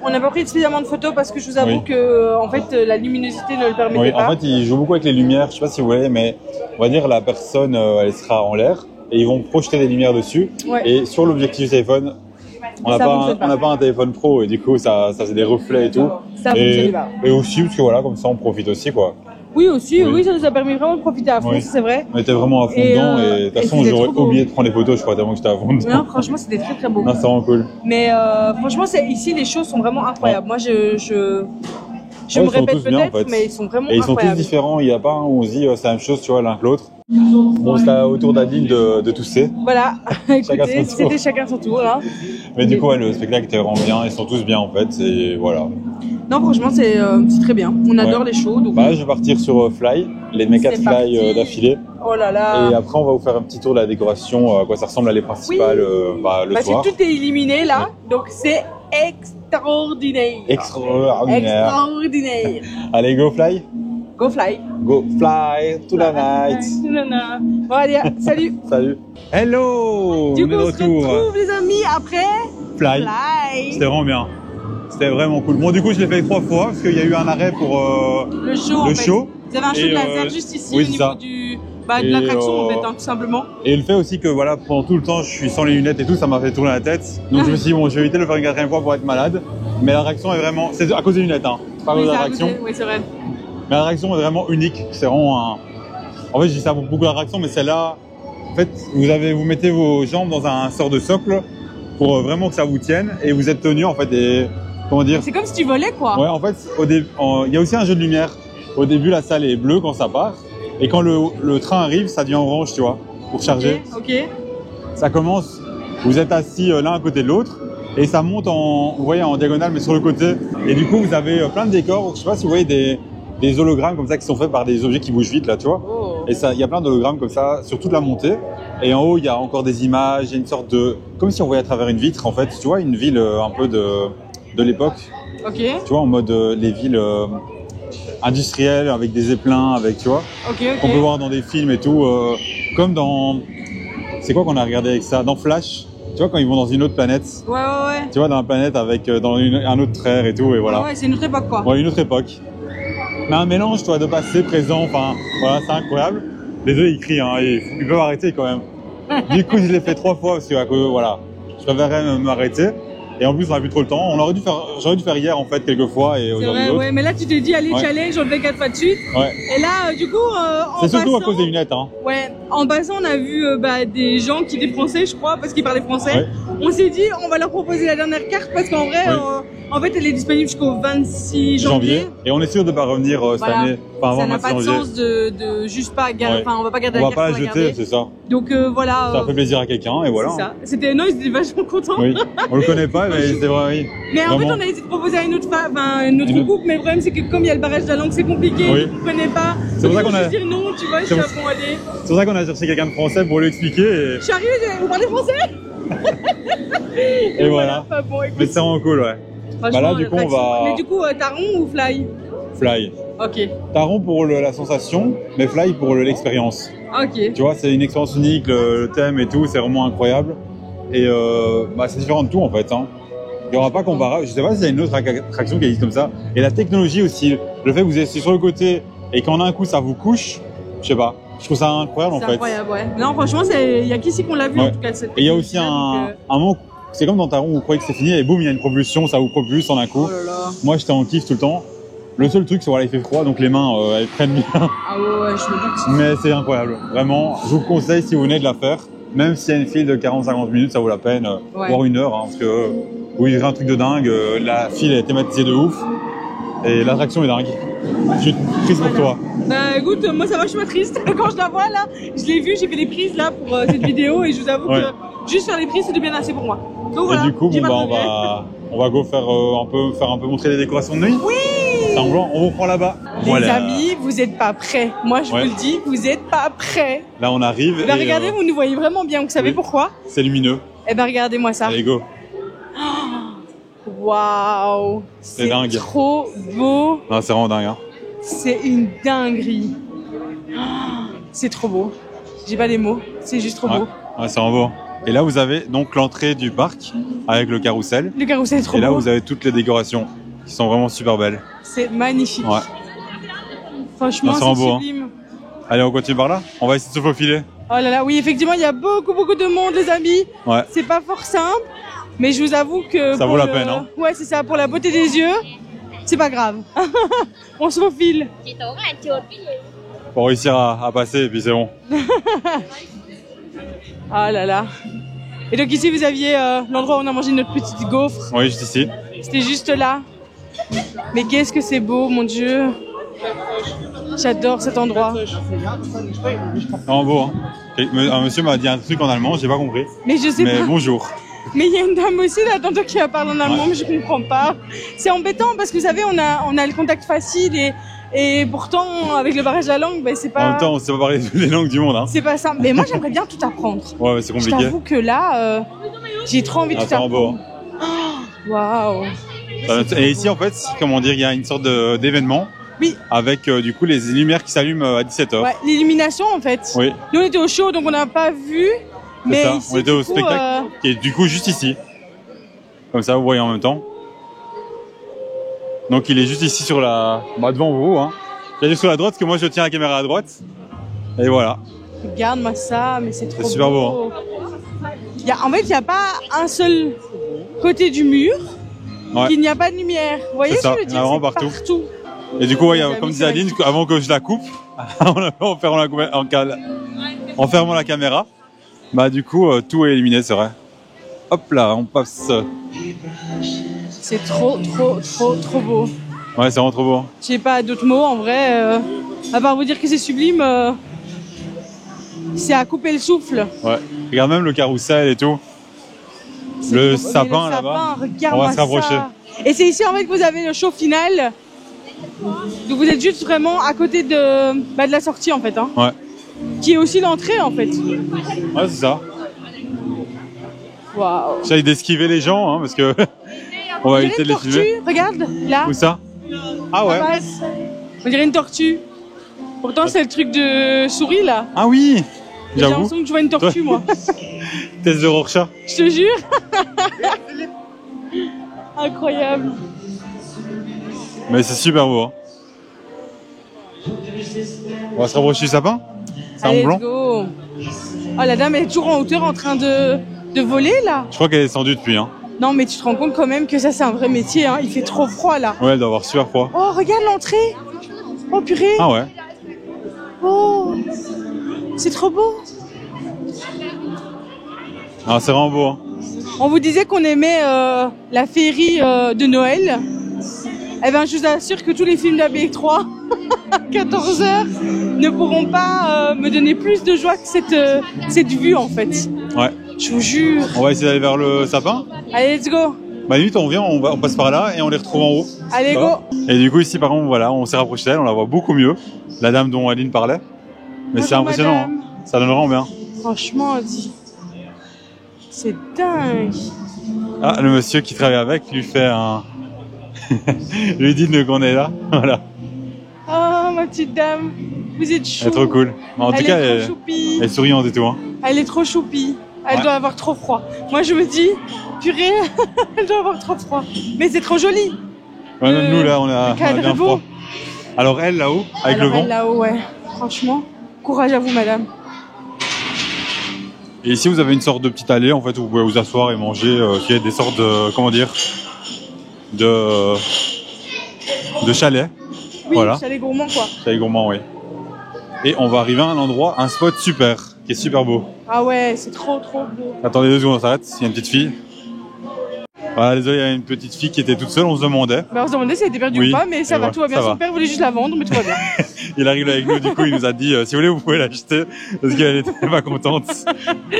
qu'on n'a pas pris suffisamment de photos parce que je vous avoue que en fait la luminosité ne le permettait pas. En fait, il joue beaucoup avec les lumières. Je sais pas si vous voyez, mais on va dire la personne, elle sera en l'air et ils vont projeter des lumières dessus. Ouais. Et sur l'objectif du téléphone, on n'a pas un téléphone pro et du coup ça fait des reflets et tout. Ça fonctionne pas. Et aussi parce que voilà, comme ça on profite aussi quoi. Oui, aussi, oui, ça nous a permis vraiment de profiter à fond, Oui. c'est vrai. On était vraiment à fond dedans et de toute façon j'aurais oublié de prendre les photos, je crois, tellement que j'étais à fond dedans. Non, franchement, c'était très très beau. Non, c'est vraiment cool. Mais franchement, ici, les choses sont vraiment incroyables. Moi, je Ouais, me répète tous bien, peut-être, en fait. mais ils sont vraiment Et ils sont tous incroyables. différents, il n'y a pas un où on se dit c'est la même chose, tu vois, l'un que l'autre. Bon, c'est autour d'Adine de tousser. Voilà, Chacun écoutez, son tour. c'était chacun son tour. Hein. Mais du coup, ouais, le spectacle était vraiment bien, ils sont tous bien en fait, et voilà. Non, franchement, c'est très bien. On adore les shows. Donc... Bah, je vais partir sur Fly, les mécas de Fly d'affilée. Oh là là. Et après, on va vous faire un petit tour de la décoration, à quoi ça ressemble à les principales le soir. Tout est illuminé là, donc c'est extraordinaire. Extraordinaire. Extraordinaire. Allez, go Fly. Go Fly. Go Fly to the night. Bon, allez, salut. Salut. Hello. Du on coup, est de on se retour. retrouve les amis après Fly. C'était vraiment bien. C'était vraiment cool. Bon, du coup, je l'ai fait 3 fois parce qu'il y a eu un arrêt pour le show. Vous avez un show de laser juste ici au niveau de l'attraction en fait, tout simplement. Et le fait aussi que voilà, pendant tout le temps, je suis sans les lunettes et tout, ça m'a fait tourner la tête. Donc je me suis dit, bon, je vais éviter de le faire une 4e fois pour être malade. Mais l'attraction est vraiment, c'est à cause des lunettes, hein. C'est pas à cause de l'attraction. Oui, c'est vrai. Mais l'attraction est vraiment unique. C'est vraiment un. En fait, je dis ça pour beaucoup d'attractions, mais celle-là, en fait, vous mettez vos jambes dans un sort de socle pour vraiment que ça vous tienne et vous êtes tenu en fait. Et comment dire? C'est comme si tu volais quoi. Ouais, en fait, il y a aussi un jeu de lumière. Au début, la salle est bleue quand ça part. Et quand le train arrive, ça devient orange, tu vois, pour charger. Ok. Ça commence, vous êtes assis l'un à côté de l'autre, et ça monte vous voyez, en diagonale, mais sur le côté. Et du coup, vous avez plein de décors. Je sais pas si vous voyez des hologrammes comme ça qui sont faits par des objets qui bougent vite, là, tu vois. Oh. Et ça, il y a plein d'hologrammes comme ça sur toute la montée. Et en haut, il y a encore des images, il y a une sorte de, comme si on voyait à travers une vitre, en fait. Tu vois, une ville un peu de l'époque. Ok. Tu vois, en mode les villes industrielles avec des éplins, avec, tu vois. Ok. On peut voir dans des films et tout, comme dans, c'est quoi qu'on a regardé avec ça, dans Flash. Tu vois, quand ils vont dans une autre planète. Ouais. Tu vois, dans la planète avec dans un autre ère et tout, et voilà. Ouais, c'est une autre époque quoi. Ouais, une autre époque. Mais un mélange, toi, de passé, présent, enfin, voilà, c'est incroyable. Les deux, ils crient, hein, ils peuvent arrêter quand même. Du coup, je l'ai fait 3 fois parce que, voilà, je préférerais m'arrêter. Et en plus, on n'a plus trop le temps. J'aurais dû faire hier, en fait, quelques fois et aujourd'hui d'autres. Ouais, mais là, tu t'es dit, allez, challenge, on le fait 4 fois de suite. Ouais. Et là, du coup, en c'est surtout passant, à cause des lunettes, hein. Ouais, en passant, on a vu des gens qui étaient français, je crois, parce qu'ils parlaient français. Ouais. On s'est dit, on va leur proposer la dernière carte parce qu'en vrai, en fait, elle est disponible jusqu'au 26 janvier. Et on est sûr de ne pas revenir cette année. Enfin, ça avant n'a pas de sens de juste pas garder. Enfin, on va pas garder la carte. On va pas la jeter, c'est ça. Donc voilà. Ça fait plaisir à quelqu'un et voilà. C'est ça. C'était non, ils étaient vachement contents. Oui. On le connaît pas, mais c'est vrai. Oui. Mais en fait, on a essayé de proposer à une autre couple, mais le problème c'est que comme il y a le barrage de la langue, c'est compliqué. Vous ne comprenez pas. C'est pour ça qu'on a. Dire non, tu vois. Je suis bon, allez. C'est pour ça qu'on a cherché quelqu'un de français pour lui expliquer. Et... Je suis arrivée, vous parlez français. Et voilà. Bon, mais c'est vraiment cool, ouais. Bah là, du coup, on va. Mais du coup, Taron ou Fly? Fly. Ok. Taron pour la sensation, mais Fly pour l'expérience. Ok. Tu vois, c'est une expérience unique, le thème et tout, c'est vraiment incroyable. Et c'est différent de tout en fait. Hein. Il n'y aura pas comparable. Je sais pas s'il y a une autre attraction qui existe comme ça. Et la technologie aussi, le fait que vous êtes sur le côté et qu'en un coup ça vous couche, je sais pas. Je trouve ça incroyable en fait. C'est incroyable, ouais. Non, franchement, il y a qu'ici qu'on l'a vu en tout cas. Et il y a aussi un moment, c'est comme dans Taron où vous croyez que c'est fini et boum, il y a une propulsion, ça vous propulse en un coup. Oh là là. Moi, j'étais en kiff tout le temps. Le seul truc, c'est voilà, il fait froid, donc les mains, elles prennent bien. Ah ouais, je me doute. Mais c'est incroyable. Vraiment, je vous conseille si vous venez de la faire. Même s'il y a une file de 40-50 minutes, ça vaut la peine. Voire 1 heure, hein, parce que vous vivrez un truc de dingue. La file est thématisée de ouf. Et l'attraction est dingue. Je suis triste pour toi. Bah écoute, moi ça va, je suis pas triste. Quand je la vois là, je l'ai vue, j'ai fait les prises là pour cette vidéo et je vous avoue que juste faire les prises c'était bien assez pour moi. Donc voilà. Et du coup, on va go faire un peu montrer les décorations de nuit. Oui. Semblant, on vous prend là-bas. Les amis, vous êtes pas prêts. Moi je vous le dis, vous êtes pas prêts. Là on arrive. Bah regardez, vous nous voyez vraiment bien. Vous savez pourquoi? C'est lumineux. Eh ben regardez-moi ça. Allez go. Waouh, c'est dingue. Trop beau. Non, c'est vraiment dingue. Hein. C'est une dinguerie. C'est trop beau. J'ai pas les mots. C'est juste trop beau. Ouais, c'est vraiment beau. Et là, vous avez donc l'entrée du parc avec le carrousel. Le carrousel est trop beau. Et là, vous avez toutes les décorations qui sont vraiment super belles. C'est magnifique. Ouais. Franchement, c'est sublime. Allez, on continue par là. On va essayer de se faufiler. Oh là là, oui, effectivement, il y a beaucoup de monde, les amis. Ouais. C'est pas fort simple, mais je vous avoue que... Ça vaut la peine, hein. Ouais, c'est ça, pour la beauté des yeux, c'est pas grave. On se faufile. Pour réussir à passer, et puis c'est bon. Ah là là. Et donc ici, vous aviez l'endroit où on a mangé notre petite gaufre. Oui, juste ici. C'était juste là. Mais qu'est-ce que c'est beau, mon Dieu. J'adore cet endroit. Non, beau, hein. Un monsieur m'a dit un truc en allemand, j'ai pas compris. Mais je sais Mais pas. bonjour. Mais il y a une dame aussi là tantôt qui va parler en allemand, Ouais. mais je comprends pas. C'est embêtant parce que vous savez, on a le contact facile et pourtant avec le barrage de la langue, ben, c'est En pas. même temps, on sait pas parler toutes les langues du monde, hein. C'est pas simple. Mais moi j'aimerais bien tout apprendre. Ouais, mais c'est Je compliqué. t'avoue que là, j'ai trop envie de Ah, tout c'est vraiment beau, apprendre. Waouh. Et ici, en fait, comment dire, il y a une sorte d'événement. Oui. Avec, du coup, les lumières qui s'allument à 17h. Ouais, l'illumination en fait. Oui, Nous on était au show donc on n'a pas vu. c'est Mais ça. ici, On était au du coup, spectacle, qui est du coup juste ici. Comme ça, vous voyez en même temps. Donc, il est juste ici sur la... Bah, devant vous, hein. Il est sur la droite, parce que moi, je tiens la caméra à droite. Et voilà. Regarde-moi ça, mais c'est trop beau. super beau, En fait, il n'y a pas un seul côté du mur Ouais. qu'il n'y a pas de lumière. Vous voyez C'est ce que ça, je veux il y en a dire? vraiment C'est partout. Et du coup, ouais, Les comme amis, disait c'est Aline, avant que je la coupe, en fermant la caméra, bah du coup, tout est éliminé, c'est vrai. Hop là, on passe. C'est trop beau. Ouais, c'est vraiment trop beau. J'ai pas d'autres mots en vrai. À part vous dire que c'est sublime, c'est à couper le souffle. Ouais. Regarde même le carrousel et tout. Le sapin là-bas. Regarde-moi On va se rapprocher. ça. Et c'est ici en fait que vous avez le show final. Donc vous êtes juste vraiment à côté de la sortie en fait. Hein, Ouais. qui est aussi l'entrée en fait. Ouais, c'est ça. Waouh. J'essaye d'esquiver les gens, hein, parce que on va éviter de les tortue, filmer. regarde, là. Où ça? Ah ouais. Ça passe. On dirait une tortue. Pourtant, c'est le truc de souris, là. Ah oui. J'ai J'avoue. l'impression que je vois une tortue, moi. Test de Rorschach. Je te jure. Incroyable. Mais c'est super beau. Hein. On va se rapprocher du sapin. C'est un Allez, blanc. let's go. Oh, la dame elle est toujours en hauteur en train de voler, là. Je crois qu'elle est descendue depuis. Hein. Non, mais tu te rends compte quand même que ça, c'est un vrai métier. Hein. Il fait trop froid, là. Ouais, elle doit avoir super froid. Oh, regarde l'entrée. Oh, purée. Ah ouais. Oh, c'est trop beau. Ah, c'est vraiment beau. Hein. On vous disait qu'on aimait la féerie de Noël. Eh ben, je vous assure que tous les films d'ABX3 à 14h ne pourront pas me donner plus de joie que cette vue en fait. Ouais. Je vous jure. On va essayer d'aller vers le sapin. Allez, let's go. Bah limite, on vient, on passe par là et on les retrouve en haut. Allez, Ça go. va. Et du coup, ici, par contre, voilà, on s'est rapproché d'elle, on la voit beaucoup mieux. La dame dont Aline parlait. Mais c'est Bonjour, impressionnant. madame. Hein. Ça donne vraiment bien. Franchement, dis. C'est dingue. Ah, le monsieur qui travaille avec lui fait un... lui dit qu'on est là. Voilà. Oh, ma petite dame. Vous êtes chou. Elle est trop cool. En tout Elle cas, est trop choupie. elle est souriante et tout. Hein. Elle est trop choupie. Elle Ouais. doit avoir trop froid. Moi, je me dis, purée, elle doit avoir trop froid. Mais c'est trop joli. Ouais, même nous, là, on le a cadre bien est beau. froid. Alors elle, là-haut, avec Alors, le vent. elle, là-haut, ouais. Franchement, courage à vous, madame. Et ici, vous avez une sorte de petite allée, en fait, où vous pouvez vous asseoir et manger, qui est des sortes de, comment dire, de chalets. Oui, Voilà. chalet gourmand, quoi. Chalet gourmand, oui. Et on va arriver à un endroit, un spot super, qui est super beau. Ah ouais, c'est trop beau. Attendez 2 secondes, on s'arrête, il y a une petite fille. Voilà, désolé, il y a une petite fille qui était toute seule, on se demandait. Bah, on se demandait si elle était perdue Oui, ou pas, mais ça et va, ouais, tout va bien. ça Son va. père voulait juste la vendre, mais tout va bien. Il arrive avec nous, du coup, il nous a dit, si vous voulez, vous pouvez l'acheter, parce qu'elle était pas contente.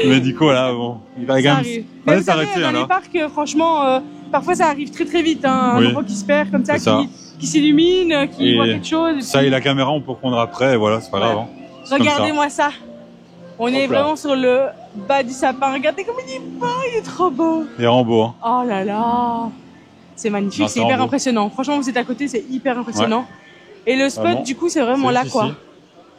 Mais du coup, voilà, bon, il va quand Ça même arrive. Mais fallait vous savez, s'arrêter, dans hein, les là. parcs, franchement, parfois ça arrive très vite. Hein, Oui. un enfant qui se perd comme ça, C'est ça. qui s'illumine, qui Et voit quelque chose. et Ça puis- et la caméra, on peut prendre après, et voilà, c'est pas grave. Ouais. Hein. C'est comme ça. Regardez-moi ça. On est Hop là. vraiment sur le bas du sapin. Regardez comme il est beau, il est trop beau. Il est vraiment beau, hein. Oh là là. C'est magnifique, Non, c'est c'est hyper vraiment beau. impressionnant. Franchement, vous êtes à côté, c'est hyper impressionnant. Et le spot, Vraiment. du coup, c'est vraiment C'est là, juste quoi. ici.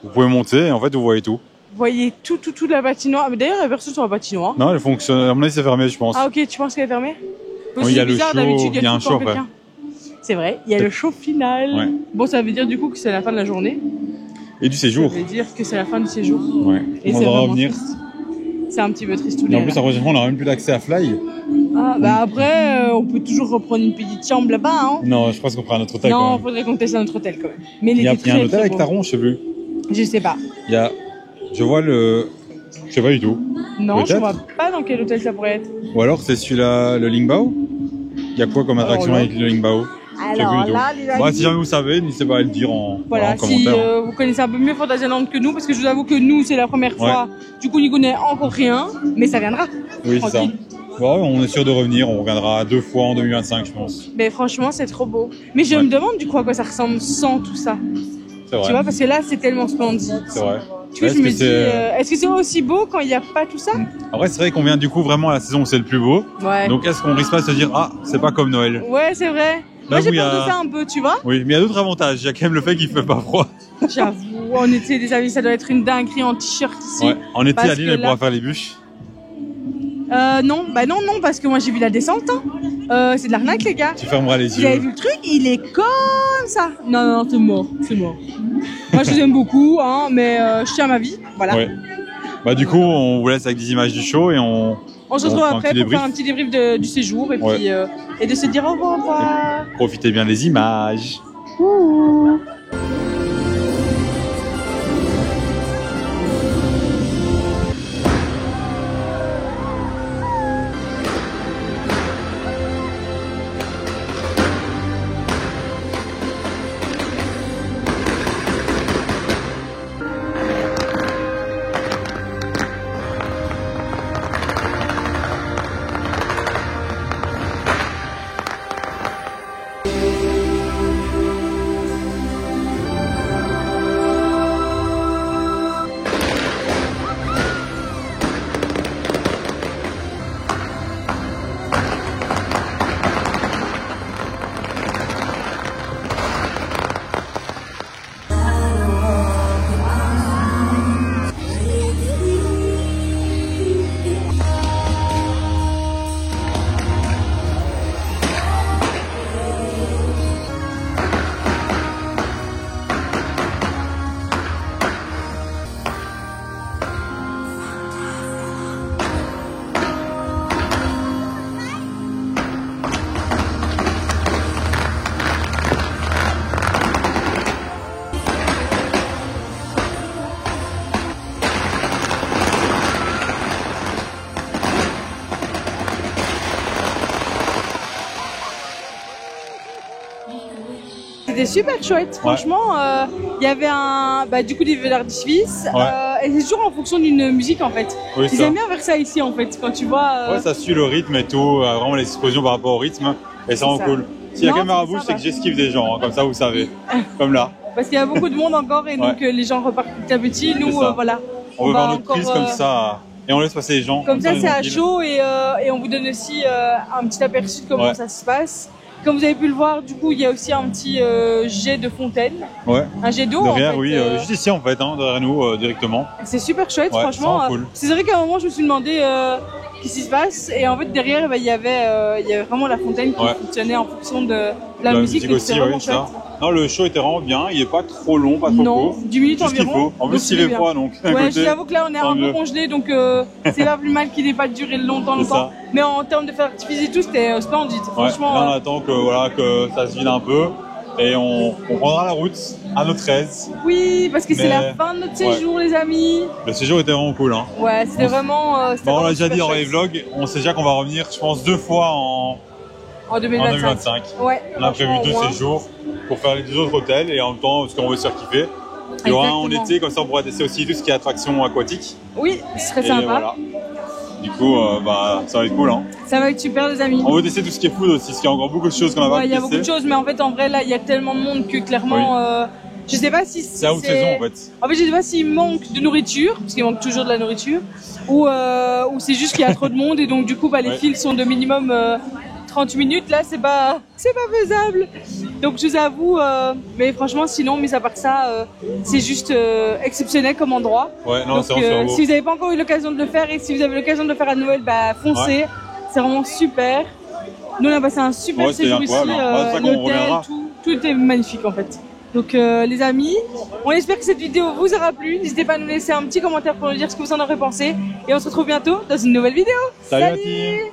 Vous pouvez monter, et en fait, vous voyez tout. Vous voyez tout de la patinoire. Mais d'ailleurs, il y a personne sur la patinoire. Non, elle fonctionne, à mon avis, c'est fermé, je pense. Ah ok, tu penses qu'elle est fermée? Oui, C'est il y a le bizarre, show, d'habitude, il y a tout un le temps show, quelqu'un. C'est vrai, il y a le show final. Ouais. Bon, ça veut dire du coup que c'est la fin de la journée. et du séjour. Ça veut dire que c'est la fin du séjour. Ouais. Et On c'est va vraiment revenir. triste. C'est un petit peu triste. Et en plus, la prochaine fois, on n'aura même plus d'accès à Fly. Ah, bah après, on peut toujours reprendre une petite chambre là-bas. Hein. Non, je pense qu'on fera un autre hôtel. Non, quand il même. faudrait qu'on teste un autre hôtel quand même. Mais Il y a un hôtel très avec beau. Taron, je sais plus. Je sais pas. Il y a. Je vois le. Je sais pas du tout. Non, je Peut-être. vois pas dans quel hôtel ça pourrait être. Ou alors c'est celui-là, le Lingbao. Il y a quoi comme attraction là. avec le Lingbao? Je sais Alors plus du tout. là, les amis, Bah, si jamais vous savez, n'hésitez pas à le dire en voilà, si commentaire. Hein. vous connaissez un peu mieux Fantasyland que nous, parce que je vous avoue que nous, c'est la première fois. Du coup, on n'y connaît encore rien, mais ça viendra. Oui, c'est ça. Tranquille. Bon, ouais, on est sûr de revenir. On reviendra 2 fois en 2025, je pense. Mais franchement, c'est trop beau. Mais je me demande du coup à quoi ça ressemble sans tout ça. C'est vrai. Tu vois, parce que là, c'est tellement splendide. C'est vrai. Tu vois, je me dis, est-ce que c'est aussi beau quand il n'y a pas tout ça? Après, c'est vrai qu'on vient du coup vraiment à la saison où c'est le plus beau. Ouais. Donc, est-ce qu'on risque pas de se dire, ah, c'est pas comme Noël? Ouais, c'est vrai. Là Moi, j'ai où il y a- peur de ça un peu, tu vois. Oui, mais il y a d'autres avantages. Il y a quand même le fait qu'il fait pas froid. J'avoue, en été, des amis, ça doit être une dinguerie en t-shirt ici. Ouais. En été, Parce Aline, que elle là- pourra faire les bûches. Non, bah non, parce que moi j'ai vu la descente. Hein. C'est de l'arnaque, les gars. Tu fermeras les Vous avez yeux. vu le truc? Il est comme ça. Non, c'est mort, c'est mort. Moi, je les aime beaucoup, hein, mais je tiens à ma vie. Voilà. Ouais. Bah, du coup, on vous laisse avec des images du show et on On se retrouve fera un après petit pour faire un petit débrief du séjour et Ouais. puis et de se dire au revoir. profitez bien des images. C'était super chouette, franchement. Il y avait du coup des feux d'artifice et c'est toujours en fonction d'une musique en fait. Oui, Ils ça. aiment bien faire ça ici en fait, quand tu vois. Ouais, ça suit le rythme et tout, vraiment les explosions par rapport au rythme, et c'est vraiment ça. cool. S'il y a Non, caméra à c'est bouche, ça, c'est que j'esquive des gens, hein, comme ça vous savez. Comme là. Parce qu'il y a beaucoup de monde encore et donc les gens repartent petit à petit. Nous, ça. voilà. On veut va voir notre encore, prise comme ça, et on laisse passer les gens. Comme ça, on est c'est à tranquille. chaud et on vous donne aussi un petit aperçu de comment ça se passe. Comme vous avez pu le voir, du coup, il y a aussi un petit jet de fontaine, Ouais. un jet d'eau. Derrière, en fait, oui, juste ici en fait, hein, derrière nous, directement. C'est super chouette, Ouais, franchement. c'est vraiment cool. C'est vrai qu'à un moment, je me suis demandé qu'est-ce qui se passe. Et en fait, derrière, il y avait vraiment la fontaine qui fonctionnait en fonction de la musique. Donc aussi, c'était vraiment oui, ça. chouette. Non, le show était vraiment bien, il est pas trop long, pas trop Non, court. 10 minutes Tout ce qu'il environ. faut. En donc plus, il c'est est bien. froid, donc. à Ouais, côté. je t'avoue que là, on est tant un peu mieux. congelé, donc c'est pas plus mal qu'il n'ait pas duré longtemps. C'est ça. Mais en termes de faire artifice et tout, c'était splendide. Ouais, Franchement, là, on attend que ça se vide un peu et on prendra la route à notre aise. oui, parce que c'est Mais- la fin de notre séjour, les amis. Le séjour était vraiment cool. Hein. Ouais, c'était vraiment. c'était Bon, on vraiment l'a déjà super dit dans chouette. les vlogs, on sait déjà qu'on va revenir, je pense, 2 fois en En 2025. 2025. Ouais, On a prévu franchement, 2 au moins. séjours pour faire les 2 autres hôtels et en même temps, parce qu'on veut se faire kiffer. Il y aura un en Exactement. été, comme ça on pourra tester aussi tout ce qui est attraction aquatique. Oui, ce serait Et sympa. voilà. Du coup, ça va être cool. Hein. Ça va être super, les amis. On veut tester tout ce qui est food aussi, parce qu'il y a encore beaucoup de choses qu'on n'a pas Ouais, il y a testé. beaucoup de choses, mais en fait, en vrai, là, il y a tellement de monde que clairement, je sais pas si C'est à haute saison en fait. En fait, je sais pas s'il manque de nourriture, parce qu'il manque toujours de la nourriture, ou c'est juste qu'il y a trop de monde et donc du coup, les files sont de minimum 30 minutes. Là, c'est pas faisable. Donc, je vous avoue, mais franchement, sinon, mis à part ça, c'est juste exceptionnel comme endroit. Ouais, non, Donc, c'est vraiment beau. si vous n'avez pas encore eu l'occasion de le faire et si vous avez l'occasion de le faire à Noël, foncez. Ouais. C'est vraiment super. Nous, on a passé un super Ouais, c'était séjour ici. incroyable, hein. Ouais, c'est ça qu'on L'hôtel, reviendra. tout est magnifique en fait. Donc les amis, on espère que cette vidéo vous aura plu. N'hésitez pas à nous laisser un petit commentaire pour nous dire ce que vous en aurez pensé. Et on se retrouve bientôt dans une nouvelle vidéo. Salut.